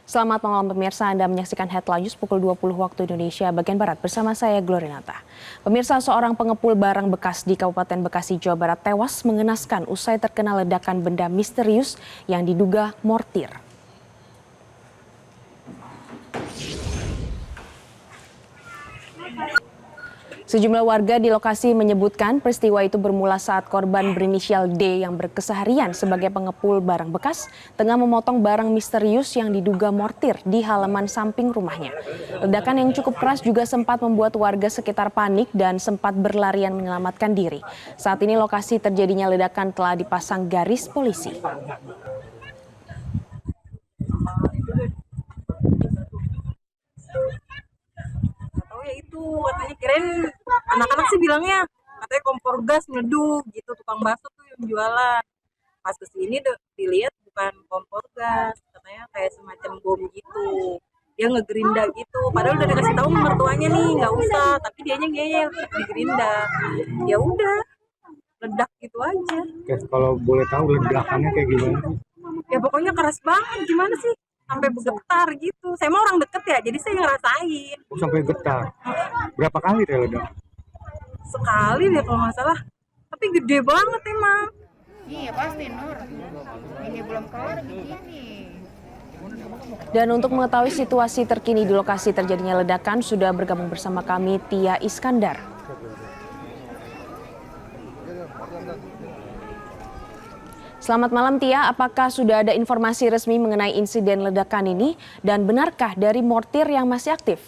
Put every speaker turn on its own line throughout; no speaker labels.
Selamat malam pemirsa, Anda menyaksikan Headline News pukul 20 waktu Indonesia bagian Barat bersama saya Glorinata. Pemirsa, seorang pengepul barang bekas di Kabupaten Bekasi, Jawa Barat tewas mengenaskan usai terkena ledakan benda misterius yang diduga mortir. Sejumlah warga di lokasi menyebutkan peristiwa itu bermula saat korban berinisial D yang berkeseharian sebagai pengepul barang bekas tengah memotong barang misterius yang diduga mortir di halaman samping rumahnya. Ledakan yang cukup keras juga sempat membuat warga sekitar panik dan sempat berlarian menyelamatkan diri. Saat ini lokasi terjadinya ledakan telah dipasang garis polisi.
Itu katanya kirain anak-anak sih bilangnya katanya kompor gas meleduk gitu, tukang bakso tuh yang jualan. Pas kesini dilihat bukan kompor gas, katanya kayak semacam bom gitu, dia ngegerinda gitu, padahal udah dikasih tahu mertuanya nih nggak usah, tapi dianya ngeyel digerinda, ya udah ledak gitu aja.
Kalau boleh tahu ledakannya kayak gimana?
Ya pokoknya keras banget, gimana sih sampai bergetar gitu. Saya mah orang deket ya, jadi saya ngerasain.
Oh, sampai getar. Berapa kali dia ledak?
Sekali deh kalau nggak salah, tapi gede banget emang.
Iya pasti Nur, ini belum kelar begini.
Dan untuk mengetahui situasi terkini di lokasi terjadinya ledakan sudah bergabung bersama kami Tia Iskandar. Selamat malam Tia, apakah sudah ada informasi resmi mengenai insiden ledakan ini dan benarkah dari mortir yang masih aktif?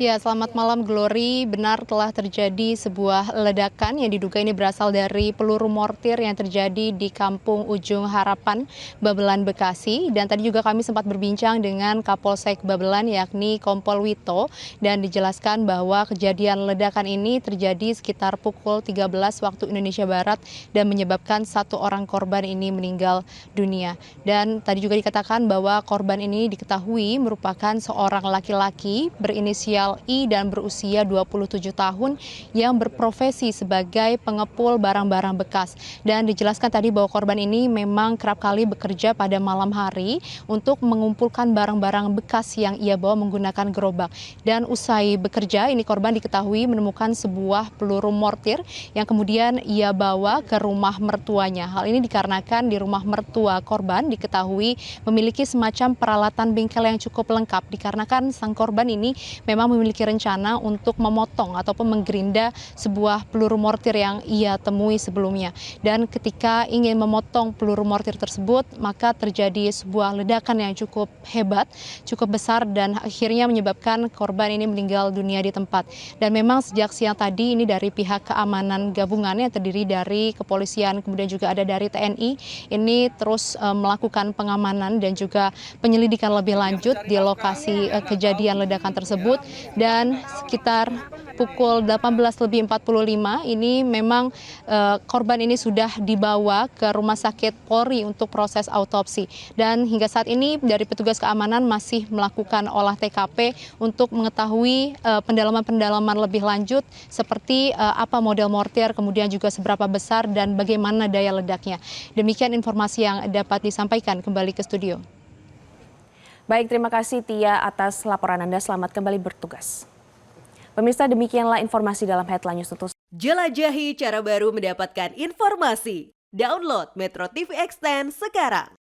Ya, selamat malam Glory. Benar telah terjadi sebuah ledakan yang diduga ini berasal dari peluru mortir yang terjadi di Kampung Ujung Harapan, Babelan, Bekasi. Dan tadi juga kami sempat berbincang dengan Kapolsek Babelan yakni Kompol Wito dan dijelaskan bahwa kejadian ledakan ini terjadi sekitar pukul 13 waktu Indonesia Barat dan menyebabkan satu orang korban ini meninggal dunia. Dan tadi juga dikatakan bahwa korban ini diketahui merupakan seorang laki-laki berinisial I dan berusia 27 tahun yang berprofesi sebagai pengepul barang-barang bekas. Dan dijelaskan tadi bahwa korban ini memang kerap kali bekerja pada malam hari untuk mengumpulkan barang-barang bekas yang ia bawa menggunakan gerobak. Dan usai bekerja, ini korban diketahui menemukan sebuah peluru mortir yang kemudian ia bawa ke rumah mertuanya. Hal ini dikarenakan di rumah mertua korban diketahui memiliki semacam peralatan bengkel yang cukup lengkap, dikarenakan sang korban ini memang memiliki rencana untuk memotong ataupun menggerinda sebuah peluru mortir yang ia temui sebelumnya. Dan ketika ingin memotong peluru mortir tersebut, maka terjadi sebuah ledakan yang cukup hebat, cukup besar dan akhirnya menyebabkan korban ini meninggal dunia di tempat. Dan memang sejak siang tadi ini dari pihak keamanan gabungan yang terdiri dari kepolisian, kemudian juga ada dari TNI, ini terus melakukan pengamanan dan juga penyelidikan lebih lanjut di lokasi kejadian ledakan tersebut. Dan sekitar pukul 18.45 ini memang korban ini sudah dibawa ke Rumah Sakit Polri untuk proses autopsi. Dan hingga saat ini dari petugas keamanan masih melakukan olah TKP untuk mengetahui pendalaman-pendalaman lebih lanjut seperti apa model mortir, kemudian juga seberapa besar dan bagaimana daya ledaknya. Demikian informasi yang dapat disampaikan. Kembali ke studio.
Baik, terima kasih Tia atas laporan Anda. Selamat kembali bertugas. Pemirsa, demikianlah informasi dalam Headline News.
Jelajahi cara baru mendapatkan informasi. Download Metro TV Extend sekarang.